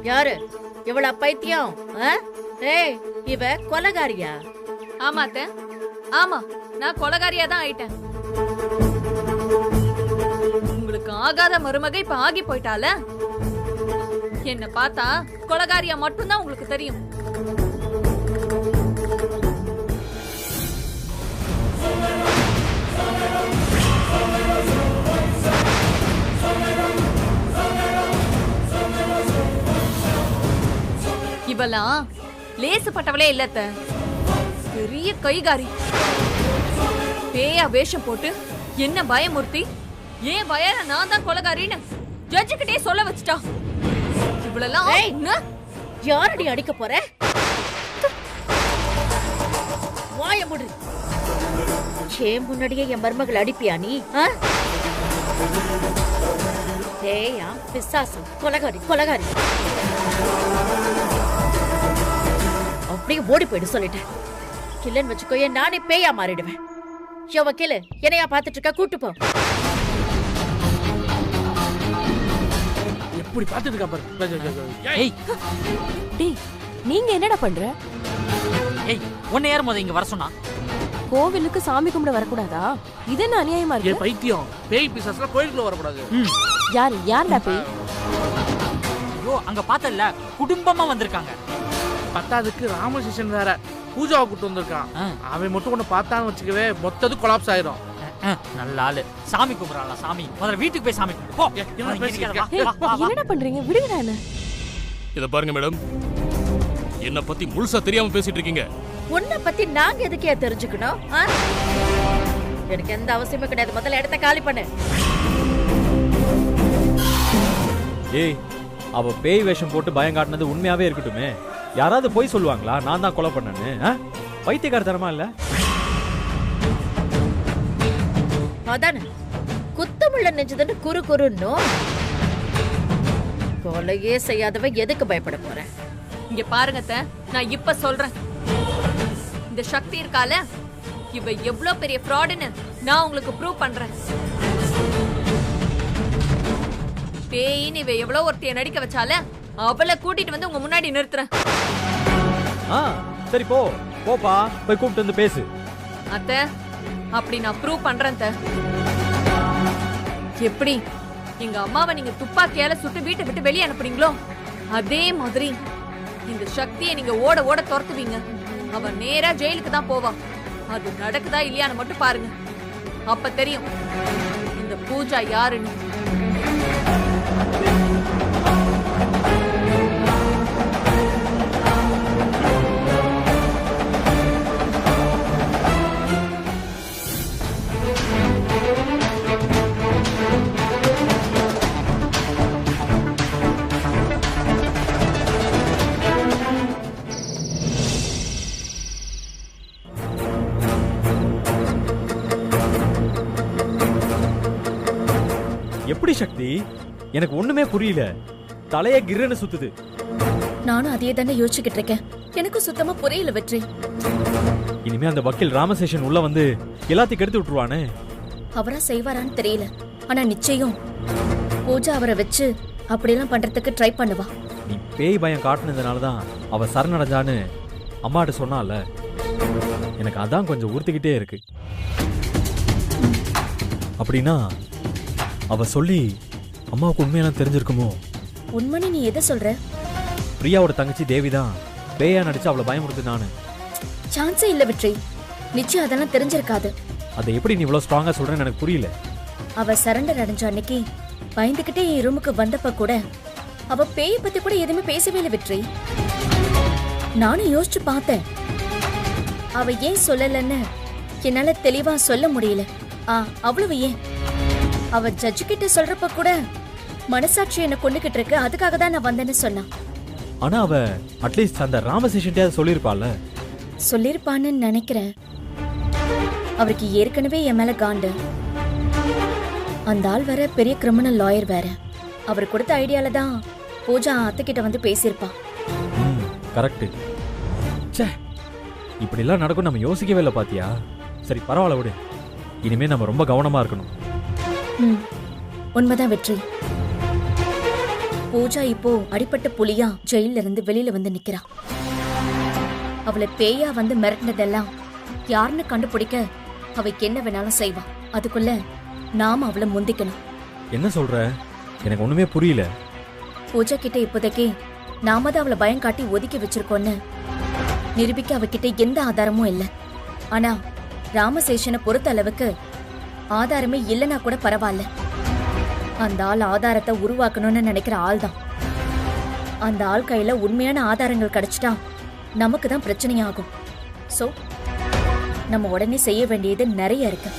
யாரு இவள பைத்தியம்? ஏய், இவ கொலகாரியா? ஆமா அத்தை, ஆமா, நான் கொலகாரியா தான் ஆயிட்டேன். உங்களுக்கு ஆகாத மருமக இப்ப ஆகி போயிட்டால. என்ன பார்த்தா கொலகாரியா மட்டும்தான் உங்களுக்கு தெரியும். இவெல்லாம் லேசுப்பட்டவளே இல்லத்த, பெரிய கைகாரி. பேயா வேஷம் போட்டு என்ன பயமுறுத்தி ஏன் வயல நான் தான் கொலகாரின்னு ஜட்ஜுக்கிட்டே சொல்ல வச்சுட்டா. இவளெல்லாம் யாரடி அடிக்க போற? வாய முடி. முன்னாடியே என் மருமகள் அடிப்பியா நீ? ஏயா பிசாசு, கொலகாரி கொலகாரி. அப்படியே ஓடி போயிடு சொல்லிட்டேன். கில்லன்னு வச்சுக்கோ, நானே பேயா மாறிடுவேன். வக்கீல என்னையா பாத்துட்டு இருக்க? கூட்டு போ. எப்படி பாத்துட்டு இருக்கா பாரு. ஏய் டேய், நீங்க என்னடா பண்ற? ஏய், உன்னை யார் முத இங்க வர சொன்னா? கோவிலுக்கு சாமி கும்பிட வரக்கூடாதா? இது என்ன அநியாயமா ஏ இருக்கு? பைத்தியம், பேய் பிசாசுல கோயிலுக்குள்ள வரக்கூடாது. யாருடா பேய்? ஐயோ, அங்க பார்த்தல்ல, குடும்பமா வந்திருக்காங்க. பத்தாவதுக்கு ராமகிருஷ்ணன் வேற பூஜாவை கூட்டு வந்திருக்கான். அவன் மட்டும் ஒண்ணு பார்த்தான்னு வச்சுக்கவே மொத்தது கொலாப்ஸ் ஆயிரும். நல்ல ஆளு. சாமி கும்பிடலாம். சாமி முதல்ல வீட்டுக்கு போய் சாமி கும்பிடு. போ. என்னடா பண்றீங்க? விடுங்கடா என்ன. இத பாருங்க மேடம், என்ன பத்தி முழுசா தெரியாம பேசிட்டு இருக்கீங்க. உன்னை பத்தி நாங்க எதுக்கே தெரிஞ்சுக்கணும்? எனக்கு எந்த அவசியமும் கிடையாது. முதல்ல இடத்த காலி பண்ணு. ஏய், அவ பேய் வேஷம் போட்டு பயம் காட்டினது உண்மையாவே இருக்கட்டுமே. யாராவது போய் சொல்லுவாங்களா நான் தான் கொலை பண்ணேன்னு? பைத்தியக்காரத்தனமா இல்ல? அதானே குத்தமுள்ள நெஞ்சதுன்னு குறு குறுன்னு. கொலையே செய்யாதவ எதுக்கு பயப்பட போறேன்? இங்க பாருங்க அத்தை, நான் இப்ப சொல்றேன். இந்த சக்தி இருக்கால, இவ எவ்வளவு பெரிய ஃப்ராடுன்னு நான் உங்களுக்கு ப்ரூவ் பண்றேன். பேயின்னு இவ எவ்வளவு ஒருத்தைய நடிக்க வச்சால, அவளை கூட்டிட்டு வந்து உங்க முன்னாடி நிறுத்துறேன். சரி போ, போப்பா, போய் கூப்பிட்டு வந்து பேசு. அத்தை, அப்படி நான் ப்ரூவ் பண்றேன் அத்தை. எப்படி எங்க அம்மாவை நீங்க துப்பாக்கியால சுட்டு வீட்டை விட்டு வெளியே அனுப்புறீங்களோ, அதே மாதிரி இந்த சக்தியை நீங்க ஓட ஓட துரத்துவீங்க. அவ நேரா ஜெயிலுக்கு தான் போவா. அது நடக்குதா இல்லையான்னு மட்டும் பாருங்க, அப்ப தெரியும் இந்த பூஜா யாருன்னு. எப்படி சக்தி? எனக்கு ஒண்ணுமே புரியல. தலைய கிர்ன்னு சுத்துது. நானும் அதே தானே யோசிச்சுக்கிட்டு இருக்கேன். எனக்கு சுத்தமா புரியல வெற்றி. இனிமே அந்த வக்கீல் ராமசேஷன் உள்ள வந்து எல்லாத்தையும் கெடுத்து விட்டுருவானே. அவரா செய்வாரான்னு தெரியல, ஆனா நிச்சயம் பூஜா அவரை வச்சு அப்படியெல்லாம் பண்றதுக்கு ட்ரை பண்ணுவா. நீ பேய் பயம் காட்டுனதுனாலதான் அவ சரணடைஞ்சான்னு அம்மாட்ட சொன்னால. எனக்கு அதான் கொஞ்சம் உறுத்திக்கிட்டே இருக்கு. அப்படின்னா அவ சொல்லி அம்மாவுக்கு உண்மையெல்லாம் தெரிஞ்சிருக்குமோ? உண்மைன்னு நீ எதை சொல்ற? பிரியாவோட தங்கச்சி தேவிதான் பேயா நடிச்சு அவளை பயமுறுத்து. நானு சான்ஸே இல்ல வெற்றி. நிச்சயம் அதெல்லாம் தெரிஞ்சிருக்காது. அதை எப்படி நீ இவ்வளவு ஸ்ட்ராங்கா சொல்றேன்னு எனக்கு புரியல. அவ சரண்டர் அடைஞ்ச அன்னைக்கு பயந்துகிட்டே என் ரூமுக்கு வந்தப்ப கூட அவ பேய பத்தி கூட எதுவுமே பேசவே இல்லை வெற்றி. நானும் யோசிச்சு பார்த்தேன், அவ ஏன் சொல்லலன்னு என்னால தெளிவா சொல்ல முடியல. அவ்வளவு ஏன், அவ ஜட்ஜு கிட்ட சொல்றப்ப கூட மனசாட்சி என்ன கொண்டுகிட்டு இருக்கு, அதுக்காக தான் நான் வந்தேன்னு சொன்னான். ஆனா அவ அட்லீஸ்ட் அந்த ராமசேஷன் சொல்லிருப்பாள். சொல்லிருப்பான்னு நினைக்கிறேன். அவருக்கு ஏற்கனவே என் மேல காண்டு. அந்த ஆள் வேற பெரிய கிரிமினல் லாயர் வேற. அவர் கொடுத்த ஐடியால தான் பூஜா அத்தைக்கிட்ட வந்து பேசியிருப்பா. கரெக்ட். இப்படி எல்லாம் நடக்கும் நம்ம யோசிக்கவே இல்லை பாத்தியா? சரி பரவாயில்ல விடு. இனிமே நம்ம ரொம்ப கவனமா இருக்கணும். உண்மைதான் வெற்றி. பூஜா இப்போ அடிப்பட்ட புலியா ஜெயில இருந்து வெளியில வந்து நிக்கிறா. அவளை பேயா வந்து மிரட்டினதெல்லாம் யாருன்னு கண்டுபிடிக்க அவைக்கு என்ன வேணாலும் செய்வா. அதுக்குள்ள நாம அவளை முந்திக்கணும். என்ன சொல்ற? எனக்கு ஒண்ணுமே புரியல. பூஜா கிட்ட இப்போதைக்கு நாம தான் அவளை பயம் காட்டி ஒதுக்கி வச்சிருக்கோன்னு நிரூபிக்க அவகிட்ட எந்த ஆதாரமும் இல்லை. ஆனா ராமசேஷனை பொறுத்த அளவுக்கு ஆதாரமே இல்லைன்னா கூட பரவாயில்ல. அந்த ஆள் ஆதாரத்தை உருவாக்கணும்னு நினைக்கிற ஆள் தான். அந்த ஆள் கையில உண்மையான ஆதாரங்கள் கிடைச்சிட்டா நமக்கு தான் பிரச்சனையாகும். சோ நம்ம உடனே செய்ய வேண்டியது நிறைய இருக்கு.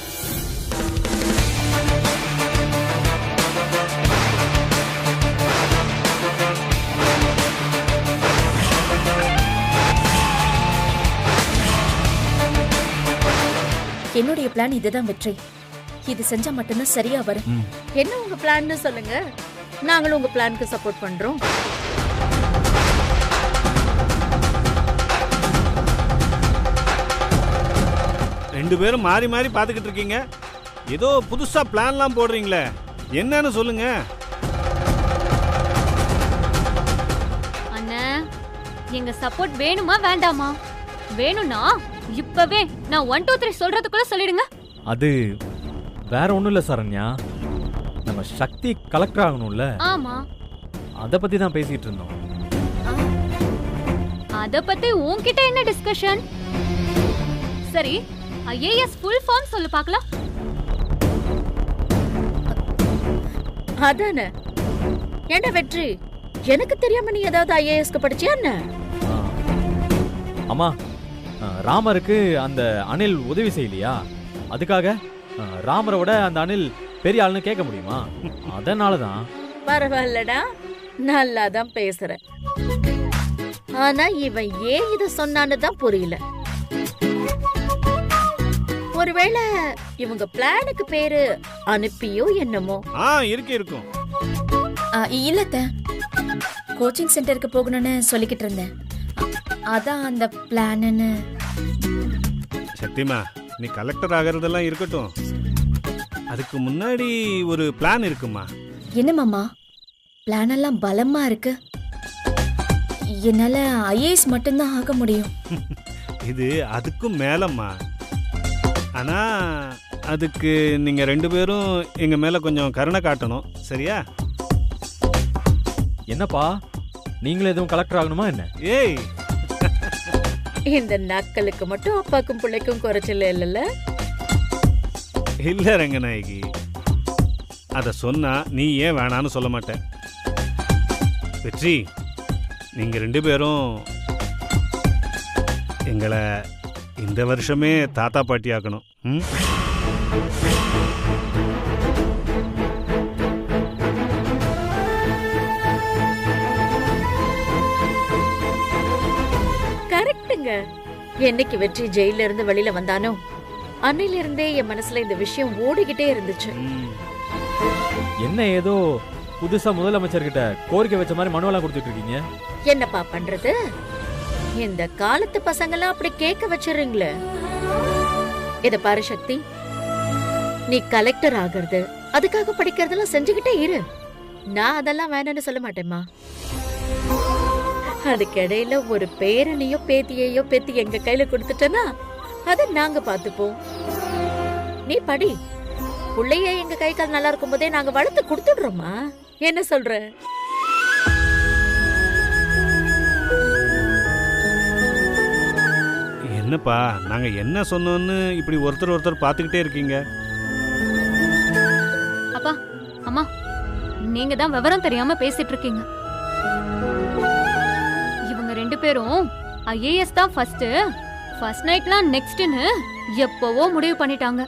என்னுடைய பிளான் இதுதான் வெற்றி. இது செஞ்சா மட்டும்தான் சரியா வரும். என்ன உங்க பிளான்னு சொல்லுங்க, நாங்களும் உங்க பிளானுக்கு சப்போர்ட் பண்றோம். ரெண்டு பேரும் மாறி மாறி பார்த்துக்கிட்டு இருக்கீங்க. ஏதோ புதுசா பிளான்லாம் போடுறீங்களே, என்னன்னு சொல்லுங்க. அண்ணா, எங்க சப்போர்ட் வேணுமா வேண்டாமா? வேணும்னா இப்பவே நான் 1 2 3 சொல்றதுக்குள்ள சொல்லிடுங்க. அது வேற ஒண்ணும் இல்ல சரண்யா, நம்ம சக்தி கலெக்டர் ஆகணும்ல. ஆமா, அத பத்தி தான் பேசிட்டு இருந்தோம். அத பத்தி உன்கிட்ட என்ன டிஸ்கஷன்? சரி, ஐஏஎஸ் ஃபுல் ஃபார்ம் சொல்லு பார்க்கலாம். அதானே. என்ன வெற்றி, எனக்கு தெரியாம நீ ஏதாவது ஐஏஎஸ்க்கு படிச்சியா என்ன? அம்மா, ராமருக்கு அந்த அனில் உதவி செய்யலையா? அதுக்காக ராமரை விட அந்த அனில் பெரிய ஆளுன்னு கேட்க முடியுமா? அதனாலதான். பரவாயில்லடா, நல்லா தான் பேசுற. ஆனா இவன் ஏன் இத சொன்னான்னு தான் புரியல. ஒருவேளை இவங்க பிளானுக்கு பேரு அனுப்பியோ என்னமோ. இருக்கும். இல்லத்த, கோச்சிங் சென்டருக்கு போகணும்னு சொல்லிக்கிட்டு இருந்தேன். அதான் அந்த பிளான்னு. சத்தியமா, நீ கலெக்டர் ஆகிறதெல்லாம் இருக்கட்டும், அதுக்கு முன்னாடி ஒரு பிளான் இருக்குமா? என்ன மாமா, பிளான் எல்லாம் பலமா இருக்கு. என்னால ஐஏஎஸ் மட்டும்தான் ஆக முடியும். இது அதுக்கும் மேலம்மா. ஆனா அதுக்கு நீங்க ரெண்டு பேரும் எங்க மேல கொஞ்சம் கருணை காட்டணும், சரியா? என்னப்பா, நீங்களும் எதுவும் கலெக்டர் ஆகணுமா என்ன? ஏய், இந்த நாட்களுக்கு மட்டும் அப்பாக்கும் பிள்ளைக்கும் குறைச்சல இல்லல்ல? இல்ல ரங்கநாயகி, அத சொன்னா நீ ஏன் வேணான்னு சொல்ல மாட்ட. வெற்றி, நீங்க ரெண்டு பேரும் எங்களை இந்த வருஷமே தாத்தா பாட்டி ஆக்கணும். கரெக்ட்டுங்க. என்னைக்கு வெற்றி ஜெயில இருந்து வெளியில வந்தானோ அன்னையில இருந்தே என் மனசுல இந்த விஷயம் ஓடிக்கிட்டே இருந்துச்சு. என்ன ஏதோ புதுசா முதலமைச்சர்கிட்ட கோரிக்கை வச்ச மாதிரி மனுவெல்லாம் கொடுத்துட்டு இருக்கீங்க? என்னப்பா பண்றது, இந்த காலத்து பசங்கெல்லாம் அப்படி கேட்க வச்சிடுறீங்களே. இத பாரு சக்தி, நீ கலெக்டர் ஆகிறது அதுக்காக படிக்கிறதெல்லாம் செஞ்சுக்கிட்டே இரு. நான் அதெல்லாம் வேணும்னு சொல்ல மாட்டேம்மா. அதுக்கிடையில ஒரு பேரனையோ பேத்தியையோ பேத்தி எங்க கையில கொடுத்துட்டனா அத நாங்க பாத்துப்போம். நீ படி, புள்ளைய எங்க கை கால் நல்லா இருக்கும் போதே நாங்க வளர்த்து கொடுத்துடுறோமா? என்ன சொல்ற? என்னப்பா, நாங்க என்ன சொன்னோன்னு இப்படி ஒருத்தர் ஒருத்தர் பாத்துக்கிட்டே இருக்கீங்க? அப்பா, அம்மா, நீங்க தான் விவரம் தெரியாம பேசிட்டு இருக்கீங்க. இவங்க ரெண்டு பேரும் ஐஏஎஸ் தான் ஃபர்ஸ்ட் நைட்லாம் நெக்ஸ்ட்னு எப்பவோ முடிவு பண்ணிட்டாங்க.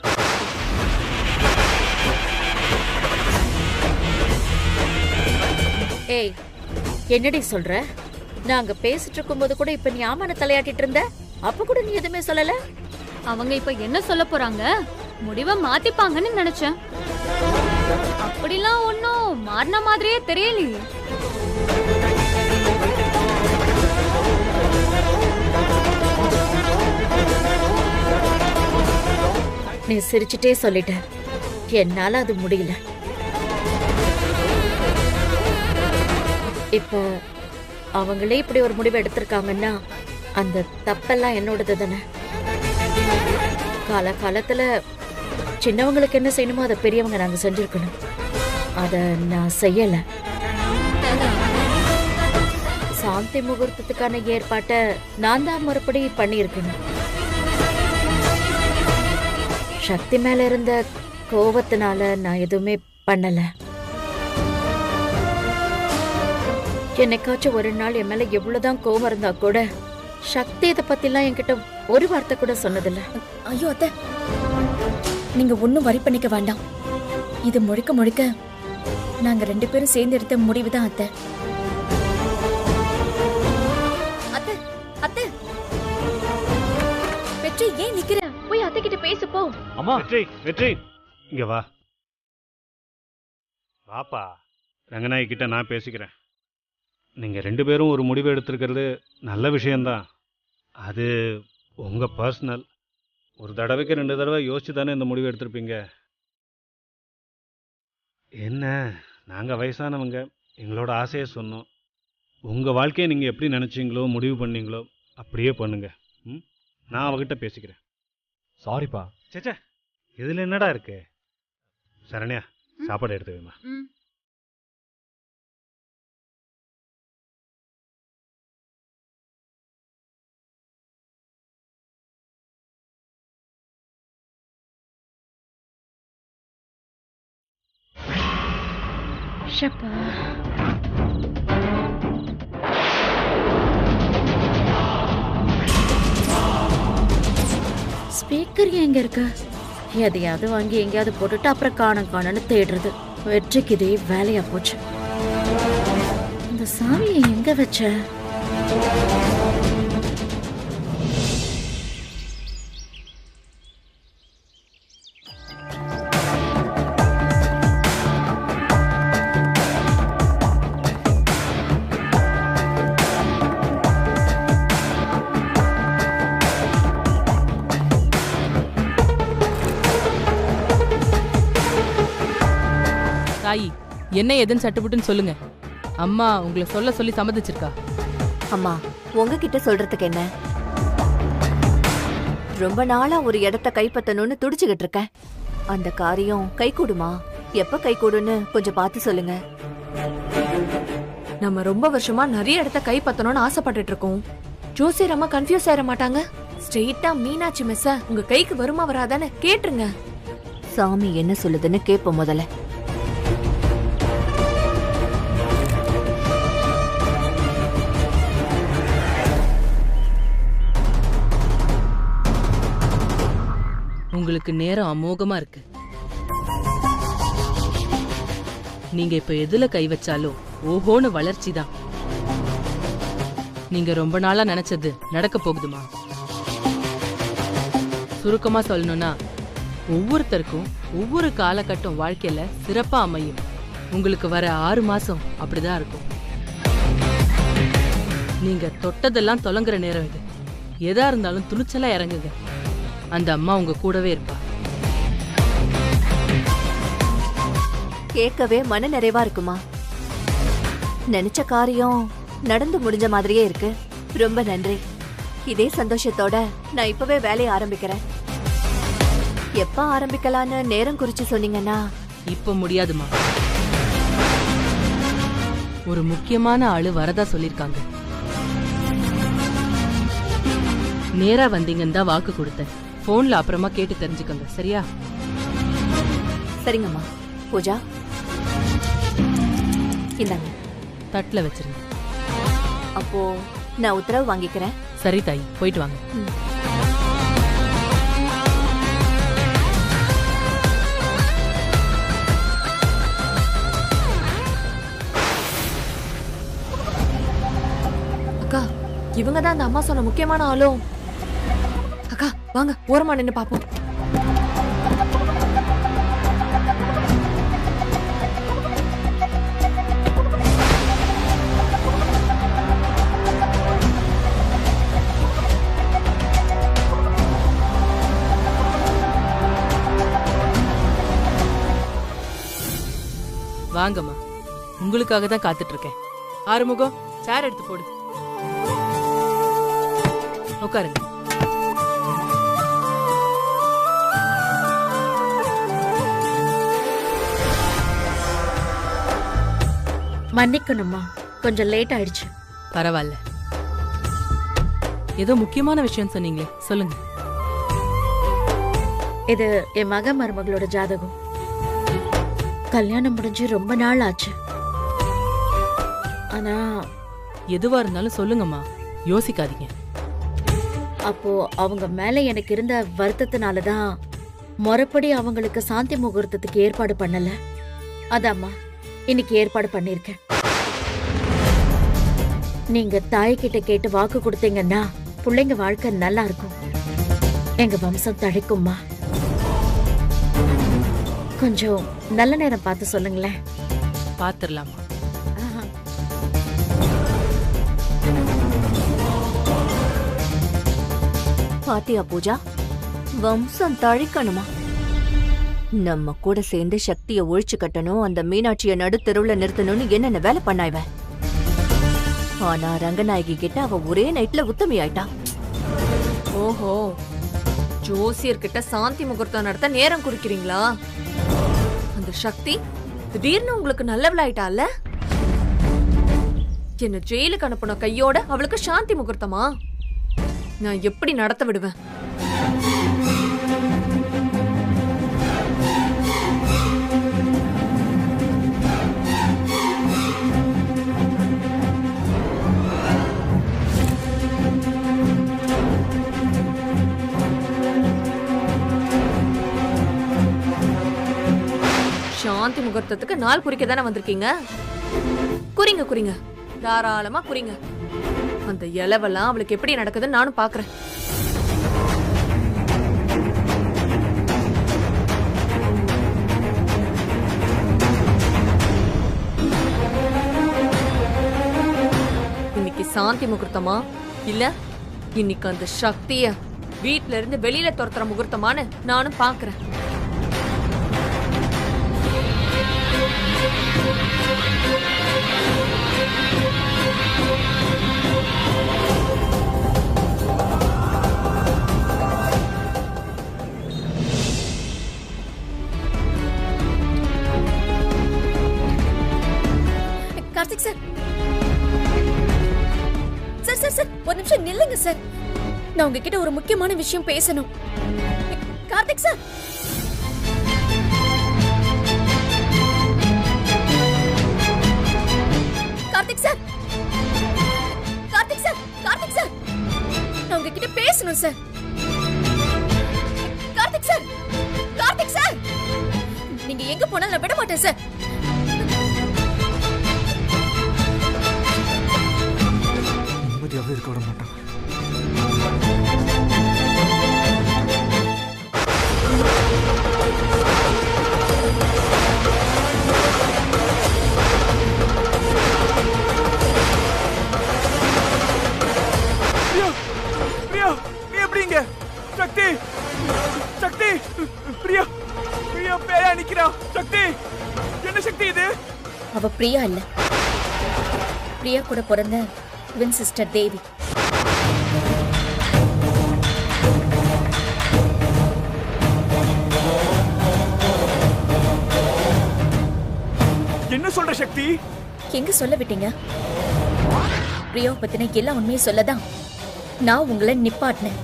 ஏய், என்னடி சொல்ற? நாங்க பேசிட்டு இருக்கும்போது கூட இப்ப நீ ஆமான தலையாட்டிட்டு இருந்த, அப்ப கூட நீ எதுவுமே சொல்லல. அவங்க இப்ப என்ன சொல்ல போறாங்க? முடிவை மாத்திப்பாங்கன்னு நினைச்சேன். அப்படிலாம் ஒன்னும் மாறின மாதிரியே தெரியலையே. நீ சிரிச்சுட்டே சொல்லிட்ட, என்னால அது முடியல. இப்ப அவங்களே இப்படி ஒரு முடிவு எடுத்திருக்காங்கன்னா அந்த தப்பெல்லாம் என்னோடது தானே. காலகாலத்துல சின்னவங்களுக்கு என்ன செய்யணுமோ அதை பெரியவங்க நாங்க செஞ்சிருக்கணும். அத நான் செய்யல. சாந்தி முகூர்த்தத்துக்கான ஏற்பாட்டை நான் தான் மறுபடி பண்ணியிருக்கணும். சக்தி மேல இருந்த கோபத்தினால நான் எதுவுமே பண்ணல. என்னைக்காச்சும் ஒரு நாள் என் மேல எவ்வளவுதான் கோபம் இருந்தா கூட சக்தி இதை பத்திலாம் என்கிட்ட ஒரு வார்த்தை கூட சொன்னதில்ல. ஐயோ அத்தை, நீங்க ஒன்னும் வரி பண்ணிக்க வேண்டாம். இது முழுக்க முழுக்க நாங்க 2 பேரும் சேர்ந்து எடுத்த முடிவுதான் அத்தை. அத்தை, அத்தை, வெற்றி ஏன் நிக்கிற? போய் அத்தை கிட்ட பேசு போ. அம்மா வெற்றி, வெற்றி, இங்க வா. வாப்பா, ரங்கநாயகி கிட்ட நான் பேசிக்கிறேன். நீங்க 2 பேரும் ஒரு முடிவு எடுத்திருக்கிறது நல்ல விஷயம்தான். அது உங்க பர்சனல். ஒரு தடவைக்கு 2 தடவை யோசிச்சு தானே இந்த முடிவு எடுத்திருப்பீங்க. என்ன, நாங்கள் வயசானவங்க, எங்களோட ஆசையை சொன்னோம். உங்கள் வாழ்க்கையை நீங்கள் எப்படி நினச்சிங்களோ முடிவு பண்ணீங்களோ அப்படியே பண்ணுங்க. ம், நான் அவகிட்ட பேசிக்கிறேன். சாரிப்பா. சேச்சா, இதில் என்னடா இருக்கு? சரண்யா, சாப்பாடு எடுத்து வைமா. ஷப்பா, ஸ்பீக்கர் எங்க இருக்கு? எதையாவது வாங்கி எங்கேயாவது போட்டுட்டு அப்புறம் காணன்னு தேடுறது. வெற்றிக்கு இதே வேலையா போச்சு. இந்த சாமியை எங்க வச்ச? தாயி, என்ன ஏதுன்னு சட்டுப்புட்டுன்னு சொல்லுங்க. அம்மா உங்களை சொல்ல சொல்லி சம்மதிச்சிருக்கா. அம்மா, உங்ககிட்ட சொல்றதுக்கு என்ன? ரொம்ப நாளா ஒரு இடத்த கைப்பற்றணும்னு துடிச்சுக்கிட்டு இருக்கேன். அந்த காரியம் கை கூடுமா? எப்ப கை கூடுன்னு கொஞ்சம் பார்த்து சொல்லுங்க. நம்ம ரொம்ப வருஷமா நிறைய இடத்த கைப்பற்றணும்னு ஆசைப்பட்டுட்டு இருக்கோம். ஜோசியர் அம்மா கன்ஃபியூஸ் ஆயிட மாட்டாங்க? ஸ்ட்ரெயிட்டா மீனாட்சி மிஸ்ஸ உங்க கைக்கு வருமா வராதான்னு கேட்டுருங்க. சாமி என்ன சொல்லுதுன்னு கேட்போம் முதல்ல. உங்களுக்கு நேரம் அமோகமா இருக்கு. நீங்க இப்ப எதுல கை வச்சாலும் ஓஹோன்னு வளர்ச்சி தான். நீங்க ரொம்ப நாளா நினைச்சது நடக்க போகுதுமா. சுருக்கமா சொல்லணும்னா, ஒவ்வொருத்தருக்கும் ஒவ்வொரு காலகட்டம் வாழ்க்கையில சிறப்பா அமையும். உங்களுக்கு வர 6 மாசம் அப்படிதான் இருக்கும். நீங்க தொட்டதெல்லாம் தொலைங்கிற நேரம் இது. எதா இருந்தாலும் துணிச்சலா இறங்குங்க. அந்த அம்மா உங்க கூடவே இருப்பா. கேட்கவே மன நிறைவா இருக்குமா? நினைச்ச காரியம் நடந்து முடிஞ்ச மாதிரியே இருக்கு. ரொம்ப நன்றி. இதே சந்தோஷத்தோட நான் இப்பவே வேலையை ஆரம்பிக்கிறேன். எப்ப ஆரம்பிக்கலான்னு நேரம் குறிச்சு சொன்னீங்கன்னா? இப்ப முடியாதுமா. ஒரு முக்கியமான ஆளு வரதா சொல்லிருக்காங்க. நேரா வந்தீங்கன்னு தான் வாக்கு கொடுத்தேன். போன்ல அப்புறமா கேட்டு தெரிஞ்சுக்கோங்க, சரியா? சரிங்கம்மா. பூஜா, இந்தாங்க. தட்டுல வச்சிருங்க. அப்போ நான் உத்தரவு வாங்கிக்கிறேன். சரி தாய், போயிட்டு வாங்க. அக்கா, இவங்க தான் அந்த அம்மா சொன்ன முக்கியமான ஆளும். அக்கா வாங்க, ஓரமா நின்னு பாப்போம். வாங்கம்மா, உங்களுக்காக தான் காத்துட்டு இருக்கேன். ஆறுமுகம் சேர் எடுத்து போடு. உட்காருங்க. மன்னிக்கணுமா, கொஞ்சம் லேட் ஆயிடுச்சு. பரவாயில்ல. ஏதோ முக்கியமான விஷயம் சொன்னீங்களே, சொல்லுங்க. இது என் மருமகளோட ஜாதகம். கல்யாணம் முடிஞ்சு ரொம்ப நாள் ஆச்சு. ஆனா எதுவா இருந்தாலும் சொல்லுங்கம்மா, யோசிக்காதீங்க. அப்போ அவங்க மேல எனக்கு இருந்த வருத்தத்தினாலதான் முறைப்படி அவங்களுக்கு சாந்தி முகூர்த்தத்துக்கு ஏற்பாடு பண்ணல. அதாம்மா இன்னைக்கு ஏற்பாடு பண்ணிருக்கேன். நீங்க தாய்கிட்ட கேட்டு வாக்கு கொடுத்தீங்கன்னா பிள்ளைங்க வாழ்க்கை நல்லா இருக்கும், எங்க வம்சம் தழைக்கும்மா. கொஞ்சம் நல்ல நேரம் பார்த்து சொல்லுங்களேன். பாத்துடலாமா? பாத்தியா பூஜா, வம்சம் தழிக்கணுமா? நம்ம கூட சேர்ந்து சக்தியை ஒழிச்சு கட்டணும், அந்த மீனாட்சிய நடு தெருவுல நிறுத்தணும்னு என்னென்ன வேலை பண்ணாய்வ. ஆனா ரங்கநாயகி கிட்ட அவ ஒரே நைட்ல உத்தமி ஆயிட்டா. ஓஹோ, ஜோசியர்கிட்ட சாந்தி முகூர்த்தம் நடத்த நேரம் குறிக்கிறீங்களா? அந்த சக்தி திடீர்னு உங்களுக்கு நல்லவளாயிட்டால. என்ன ஜெயிலுக்கு அனுப்பின கையோட அவளுக்கு சாந்தி முகூர்த்தமா? நான் எப்படி நடத்த விடுவேன்? சாந்தி முகூர்த்தத்துக்கு நாள் குறிக்க தானே வந்திருக்கீங்க. குறிங்க குறிங்க, தாராளமா குறிங்க. அந்த இலவெல்லாம் அவளுக்கு எப்படி நடக்குதுன்னு நானும் பாக்குறேன். இன்னைக்கு சாந்தி முகூர்த்தமா இல்ல இன்னைக்கு அந்த சக்திய வீட்ல இருந்து வெளியில துரத்துற முகூர்த்தமான்னு நானும் பாக்குறேன். Karthik sir, sir sir sir ஒரு நிமிஷம் நில்லுங்க சார். நான் உங்ககிட்ட ஒரு முக்கியமான விஷயம் பேசணும். Karthik sir, Karthik sir, Karthik sir, Karthik sir, நான் உங்ககிட்ட பேசணும் sir. Karthik sir, Karthik sir, நீங்க எங்க போனாலும் நான் விட மாட்டேன் சார். இருக்க விட மாட்டான். பிரியா, நீ எப்படிங்க? சக்தி, சக்தி, பிரியா, பிரியா பேயா நிக்கிறா. சக்தி, என்ன சக்தி இது? அவ பிரியா இல்ல, பிரியா கூட பிறந்த ட்வின் சிஸ்டர் தேவி. என்ன சொல்ற சக்தி? எங்க சொல்ல விட்டீங்க? பிரியாவை பத்தின எல்லா உண்மையும் சொல்லதான் நான் உங்களை நிப்பாட்டினேன்.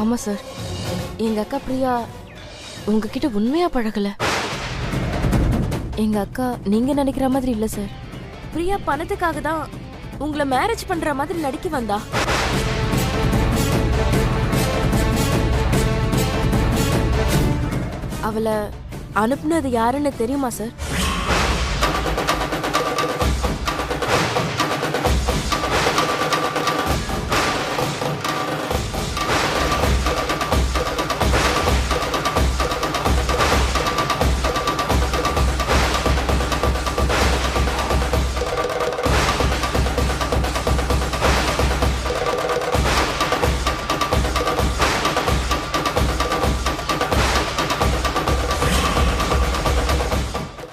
ஆமா சார், எங்க அக்கா பிரியா உங்ககிட்ட உண்மையா பழகல. எங்க அக்கா நீங்க நினைக்கிற மாதிரி இல்ல சார். பிரியா பணத்துக்காக தான் உங்களை மேரேஜ் பண்ற மாதிரி நடிக்க வந்தா. அவளை அனுப்புனது யாருன்னு தெரியுமா சார்?